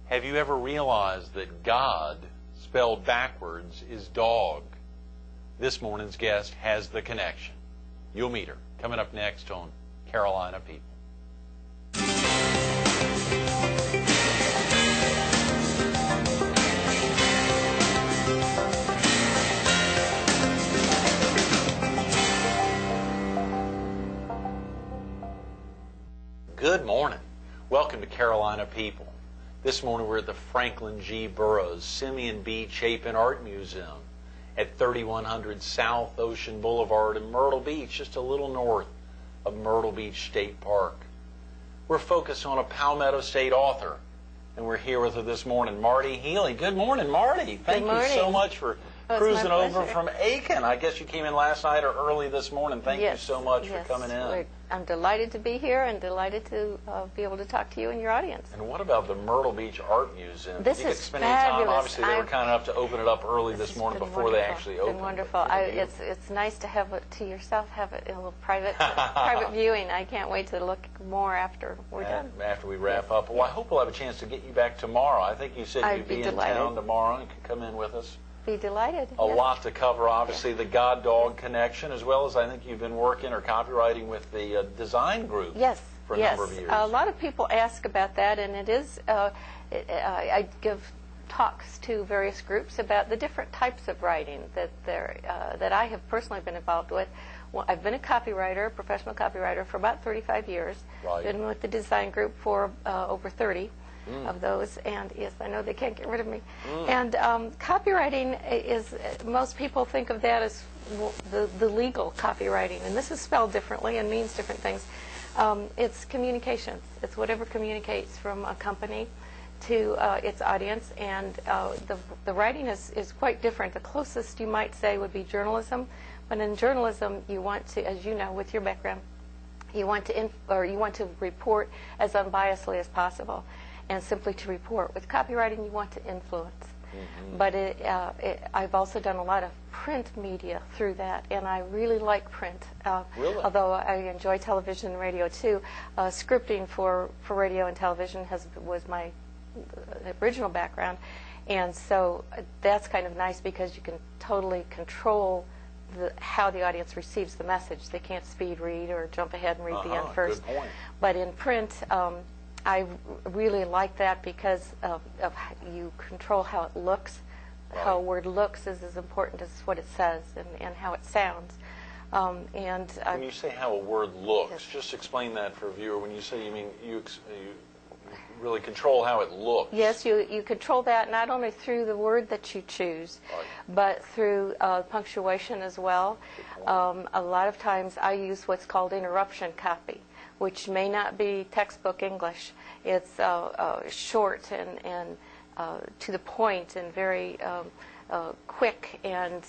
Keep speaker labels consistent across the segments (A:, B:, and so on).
A: Have you ever realized that God, spelled backwards, is dog? This morning's guest has the connection. You'll meet her coming up next on Carolina People. Good morning. Welcome to Carolina People. This morning we're at the Franklin G. Burroughs Simeon B. Chapin Art Museum at 3100 South Ocean Boulevard in Myrtle Beach, just a little north of Myrtle Beach State Park. We're focused on a Palmetto State author, and we're here with her this morning, Marti Healy. Good morning, Marti. Thank you so much for cruising over from Aiken. I guess you came in last night or early this morning. Thank you so much for coming in.
B: I'm delighted to be here and delighted to be able to talk to you and your audience.
A: And what about the Myrtle Beach Art Museum?
B: This
A: you
B: is
A: spend
B: fabulous.
A: Any time? Obviously, they were kind enough to open it up early this morning before they actually opened.
B: It's been wonderful. It's nice to have it to yourself, have it in a little private viewing. I can't wait to look more after we're done.
A: After we wrap up. Well, I hope we'll have a chance to get you back tomorrow. I think you said you'd be in town tomorrow and could come in with us.
B: Be delighted.
A: A lot to cover, obviously, the God-Dog connection, as well as I think you've been working or copywriting with the design group for a number of years.
B: A lot of people ask about that, and it is, I give talks to various groups about the different types of writing that I have personally been involved with. Well, I've been a copywriter, professional copywriter, for about 35 years. Right. Been with the design group for over 30. Of those, and yes, I know they can't get rid of me. And copywriting is, most people think of that as the legal copywriting, and this is spelled differently and means different things. It's communications. It's whatever communicates from a company to its audience, and the writing is quite different. The closest you might say would be journalism, but in journalism you want to, as you know with your background, you want to report as unbiasedly as possible. And simply to report. With copywriting, you want to influence. But I've also done a lot of print media through that, and I really like print.
A: Really?
B: Although I enjoy television and radio too. Scripting for radio and television was my original background, and so that's kind of nice because you can totally control how the audience receives the message. They can't speed read or jump ahead and read the end first.
A: Good point.
B: But in print, I really like that because of you control how it looks. Right. How a word looks is as important as what it says and how it sounds.
A: When you say how a word looks, just explain that for a viewer. When you say, you mean you really control how it looks.
B: Yes, you control that not only through the word that you choose, but through punctuation as well. A lot of times I use what's called interruption copy, which may not be textbook English. It's short and to the point and very quick, and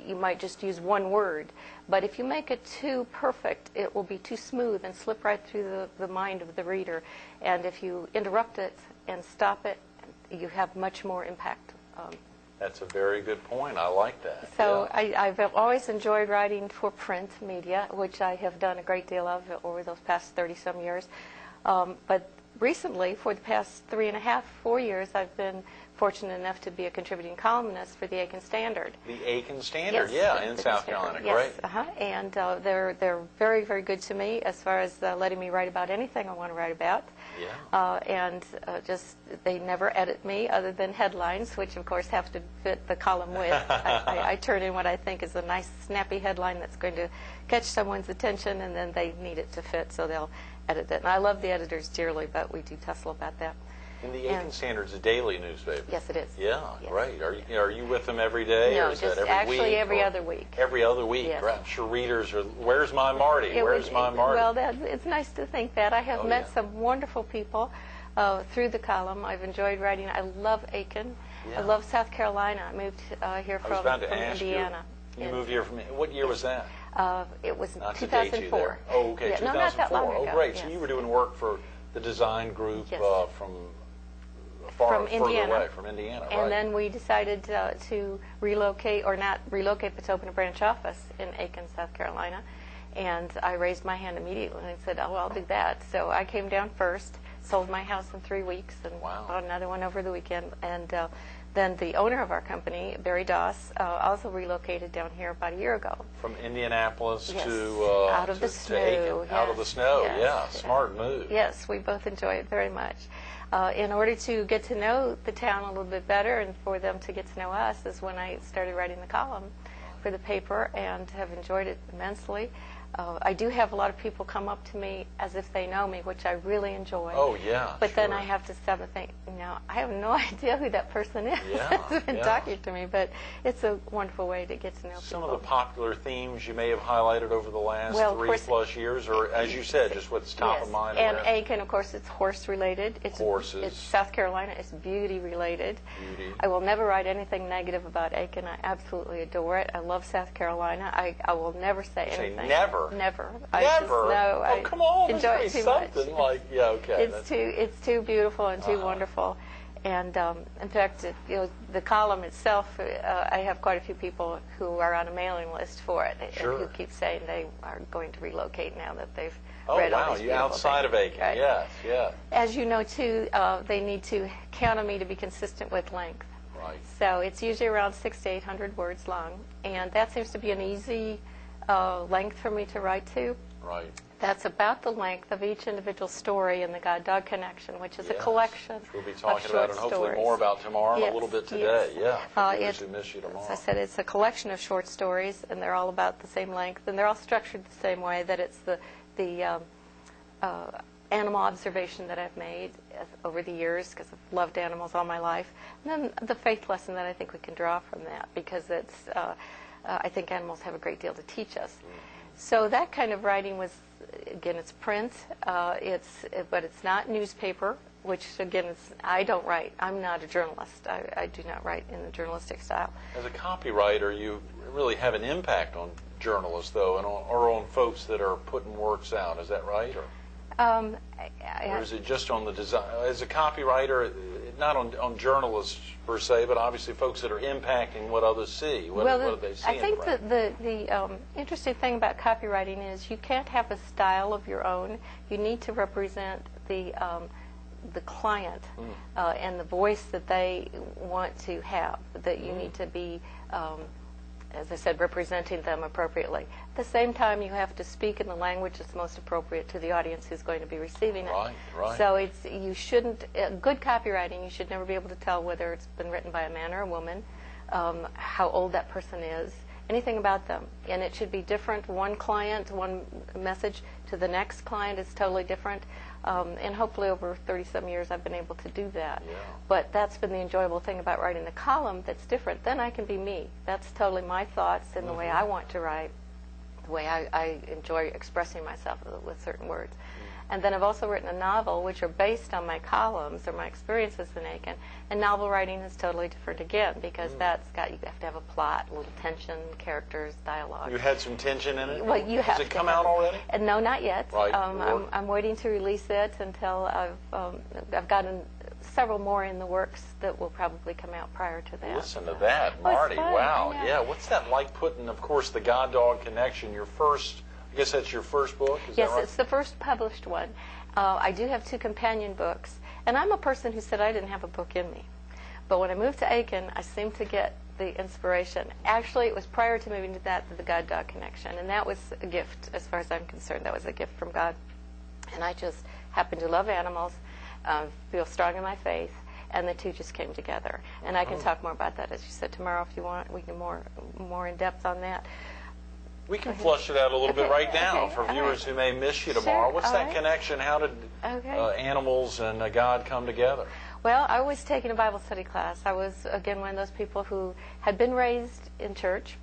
B: you might just use one word. But if you make it too perfect, it will be too smooth and slip right through the mind of the reader. And if you interrupt it and stop it, you have much more impact.
A: That's a very good point. I like that.
B: So I've always enjoyed writing for print media, which I have done a great deal of over those past 30-some years. But recently, for the past 3.5, 4 years, I've been fortunate enough to be a contributing columnist for the Aiken Standard.
A: The Aiken Standard, in South Carolina,
B: yes,
A: great.
B: And they're very, very good to me as far as letting me write about anything I want to write about. Just they never edit me other than headlines, which of course have to fit the column with. I turn in what I think is a nice, snappy headline that's going to catch someone's attention, and then they need it to fit, so they'll edit it. And I love the editors dearly, but we do tussle about that.
A: And the Aiken Standard's a daily newspaper.
B: Yes, it is.
A: Yeah, great. Are you with them every day?
B: No,
A: or is
B: just
A: that every
B: actually
A: week,
B: every other week.
A: Every other week.
B: Yes.
A: Right. I'm sure readers are, where's my Marti? Where's my Marti?
B: Well, it's nice to think that. I have met some wonderful people through the column. I've enjoyed writing. I love Aiken. I love South Carolina. I moved here from Indiana.
A: You moved here from, what year was that?
B: It was
A: not
B: 2004.
A: Oh, okay, 2004.
B: No, not that long ago.
A: Oh, great. So you were doing work for the design group from
B: Indiana.
A: away, from Indiana,
B: and then we decided to relocate, or not relocate, but to open a branch office in Aiken, South Carolina. And I raised my hand immediately and said, oh, I'll do that. So I came down first, sold my house in 3 weeks and
A: Wow.
B: bought another one over the weekend. And then the owner of our company, Barry Doss, also relocated down here about a year ago.
A: From Indianapolis
B: Yes.
A: to
B: Out of the
A: to
B: snow,
A: Aiken. Out of the
B: yes,
A: snow,
B: yes,
A: yeah.
B: yes.
A: Smart move.
B: Yes, we both enjoy it very much. In order to get to know the town a little bit better and for them to get to know us is when I started writing the column for the paper and have enjoyed it immensely. I do have a lot of people come up to me as if they know me, which I really enjoy.
A: Oh, yeah.
B: But then
A: sure.
B: I have to stop and think, I have no idea who that person is
A: Yeah,
B: that's been
A: yeah.
B: talking to me. But it's a wonderful way to get to know
A: Some
B: people.
A: of the popular themes you may have highlighted over the last
B: Well, of course,
A: 3+ years, or as you said, just what's top
B: yes.
A: of mind.
B: And
A: around
B: Aiken, of course, it's horse-related. It's
A: Horses.
B: It's South Carolina. It's beauty-related.
A: Beauty.
B: I will never write anything negative about Aiken. I absolutely adore it. I love South Carolina. I will never say
A: You say
B: anything.
A: never?
B: Never.
A: Never?
B: I
A: Come on.
B: enjoy it
A: There's
B: too
A: something
B: much.
A: like, yeah, okay.
B: It's too beautiful and too wonderful. And in fact, the column itself, I have quite a few people who are on a mailing list for it,
A: Sure.
B: and who keep saying they are going to relocate now that they've
A: Oh,
B: read all
A: wow.
B: these
A: You
B: beautiful
A: outside
B: things.
A: of Aiken.
B: Right.
A: Yes, yes.
B: As you know, too, they need to count on me to be consistent with length.
A: Right.
B: So it's usually around 600 to 800 words long, and that seems to be an easy length for me to write to.
A: Right.
B: That's about the length of each individual story in the God-Dog Connection, which is a
A: Yes.
B: collection
A: Which we'll be
B: of
A: talking
B: short
A: about and hopefully
B: stories.
A: more about tomorrow and
B: Yes,
A: a little bit
B: yes.
A: today. Yeah, for viewers
B: It's,
A: who miss you tomorrow.
B: as I said, it's a collection of short stories, and they're all about the same length, and they're all structured the same way, that it's the animal observation that I've made over the years, because I've loved animals all my life, and then the faith lesson that I think we can draw from that, because it's I think animals have a great deal to teach us. So that kind of writing was, again, it's print, but it's not newspaper, which, again, I don't write. I'm not a journalist. I do not write in the journalistic style.
A: As a copywriter, you really have an impact on journalists, though, and or on folks that are putting works out. Is that right? Or is it just on the design? As a copywriter, not on journalists per se, but obviously folks that are impacting what others see. What do they see?
B: I think that the interesting thing about copywriting is you can't have a style of your own. You need to represent the client and the voice that they want to have. That you need to be, as I said, representing them appropriately. At the same time, you have to speak in the language that's most appropriate to the audience who's going to be receiving it.
A: Right, right.
B: So you shouldn't, good copywriting, you should never be able to tell whether it's been written by a man or a woman, how old that person is, anything about them. And it should be different. One client, one message to the next client is totally different. And hopefully over 30-some years I've been able to do that.
A: Yeah.
B: But that's been the enjoyable thing about writing the column that's different. Then I can be me. That's totally my thoughts and the way I want to write, the way I enjoy expressing myself with certain words. And then I've also written a novel, which are based on my columns or my experiences in Aiken. And novel writing is totally different again, because you have to have a plot, a little tension, characters, dialogue.
A: You had some tension in it?
B: Well, you have
A: Has it
B: to
A: come
B: have
A: out
B: it.
A: already?
B: No, not yet.
A: Right.
B: I'm waiting to release it until I've gotten several more in the works that will probably come out prior to that.
A: Listen to that,
B: Well, it's
A: Marty.
B: fun,
A: Wow.
B: I know.
A: Yeah. What's that like putting, of course, the God-Dog Connection, your first, I guess that's your first book? Is
B: Yes,
A: that right?
B: it's the first published one. I do have 2 companion books, and I'm a person who said I didn't have a book in me. But when I moved to Aiken, I seemed to get the inspiration. Actually, it was prior to moving to the God-Dog Connection, and that was a gift as far as I'm concerned. That was a gift from God. And I just happen to love animals, feel strong in my faith, and the two just came together. And I can talk more about that, as you said, tomorrow if you want. We can more in depth on that.
A: We can flush it out a little bit right now
B: okay,
A: for
B: all
A: viewers
B: right.
A: who may miss you tomorrow.
B: Sure,
A: What's
B: all
A: that
B: right.
A: connection? How did animals and God come together?
B: Well, I was taking a Bible study class. I was, again, one of those people who had been raised in church,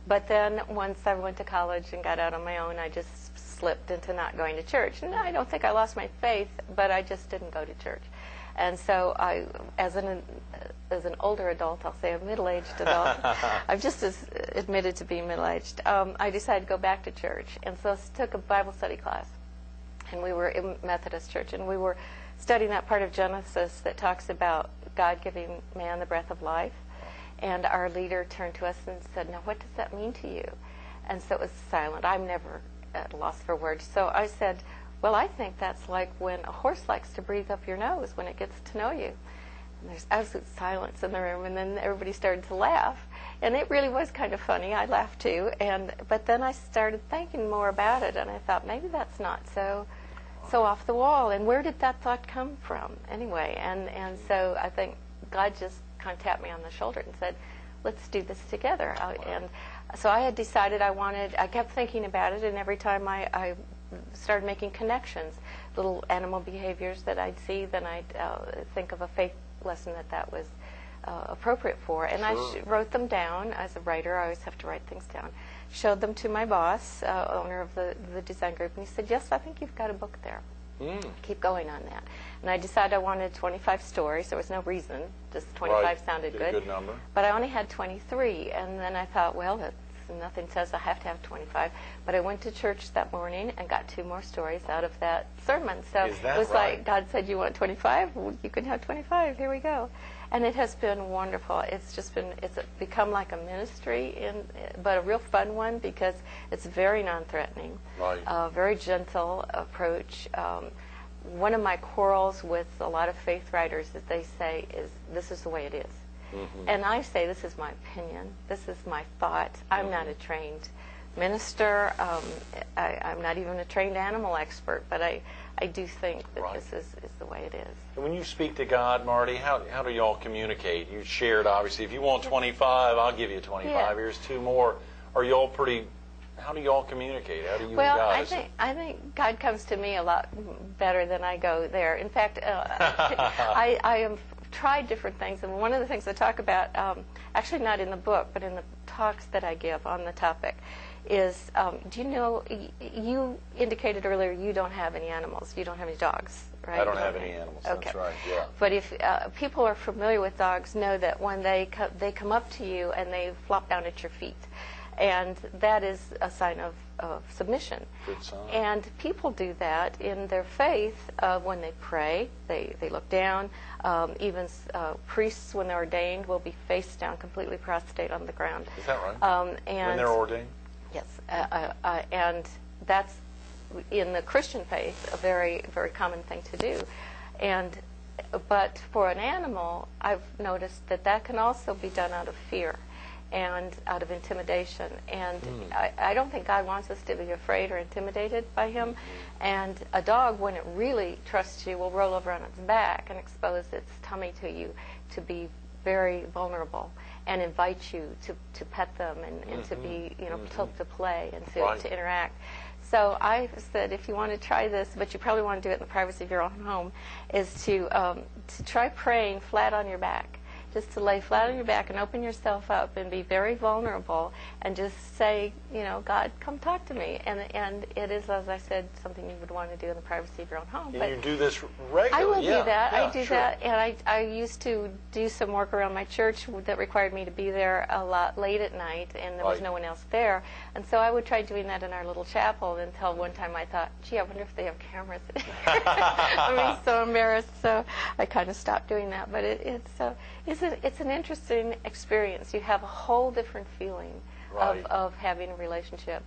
B: but then once I went to college and got out on my own, I just slipped into not going to church. And I don't think I lost my faith, but I just didn't go to church. And so I, as an older adult, I'll say a middle-aged adult, I've just admitted to being middle-aged, I decided to go back to church. And so I took a Bible study class. And we were in Methodist church, and we were studying that part of Genesis that talks about God giving man the breath of life. And our leader turned to us and said, "Now, what does that mean to you?" And so it was silent. I'm never at a loss for words. So I said, well, I think that's like when a horse likes to breathe up your nose when it gets to know you. And there's absolute silence in the room, and then everybody started to laugh. And it really was kind of funny. I laughed too. But then I started thinking more about it, and I thought, maybe that's not so off the wall. And where did that thought come from anyway? And so I think God just kind of tapped me on the shoulder and said, let's do this together. And so I had decided I kept thinking about it, and every time I started making connections, little animal behaviors that I'd see, then I'd think of a faith lesson that was appropriate for. And
A: Sure.
B: I wrote them down. As a writer, I always have to write things down. Showed them to my boss, owner of the design group, and he said, yes, I think you've got a book there. Keep going on that. And I decided I wanted 25 stories. There was no reason. Just 25
A: Right.
B: sounded
A: Did a good number.
B: But I only had 23. And then I thought, well, nothing says I have to have 25. But I went to church that morning and got 2 more stories out of that sermon. So
A: Is that
B: it was
A: right?
B: like, God said, you want 25? Well, you can have 25. Here we go. And it has been wonderful. It's become like a ministry, but a real fun one, because it's very non-threatening,
A: Right.
B: very gentle approach. One of my quarrels with a lot of faith writers that they say is, this is the way it is.
A: Mm-hmm.
B: And I say, this is my opinion. This is my thought. I'm not a trained minister. I'm not even a trained animal expert, but I do think that
A: Right.
B: this is the way it is.
A: And when you speak to God, Marty, how do y'all communicate? You shared, obviously, if you want 25, I'll give you 25.
B: Yeah.
A: Here's 2 more. Are y'all how do y'all communicate? How do you
B: Well,
A: and God?
B: I think God comes to me a lot better than I go there. In fact, I have tried different things, and one of the things I talk about, actually not in the book, but in the talks that I give on the topic, is, do you know, you indicated earlier you don't have any animals. You don't have any dogs, right?
A: I don't have any animals.
B: Okay.
A: That's right, yeah.
B: But if people are familiar with dogs, know that when they come up to you and they flop down at your feet, and that is a sign of submission.
A: Good sign.
B: And people do that in their faith when they pray. They look down. Even priests, when they're ordained, will be face down, completely prostrate on the ground.
A: Is that right?
B: And
A: When they're ordained?
B: Yes, and that's in the Christian faith a very, very common thing to do. But for an animal, I've noticed that can also be done out of fear and out of intimidation. And I don't think God wants us to be afraid or intimidated by him. And a dog, when it really trusts you, will roll over on its back and expose its tummy to you, to be very vulnerable, and invite you to pet them and to be, to play and to interact. So I said, if you want to try this, but you probably want to do it in the privacy of your own home, is to try praying flat on your back. Just to lay flat on your back and open yourself up and be very vulnerable and just say, God, come talk to me. And it is, as I said, something you would want to do in the privacy of your own home.
A: And
B: but
A: you do this regularly?
B: I will do that.
A: Yeah,
B: I do
A: sure.
B: that. And I used to do some work around my church that required me to be there a lot late at night, and there was
A: Right.
B: no one else there. And so I would try doing that in our little chapel until one time I thought, gee, I wonder if they have cameras in here. I was so embarrassed. So I kind of stopped doing that. But it's an interesting experience. You have a whole different feeling
A: Right.
B: of having a relationship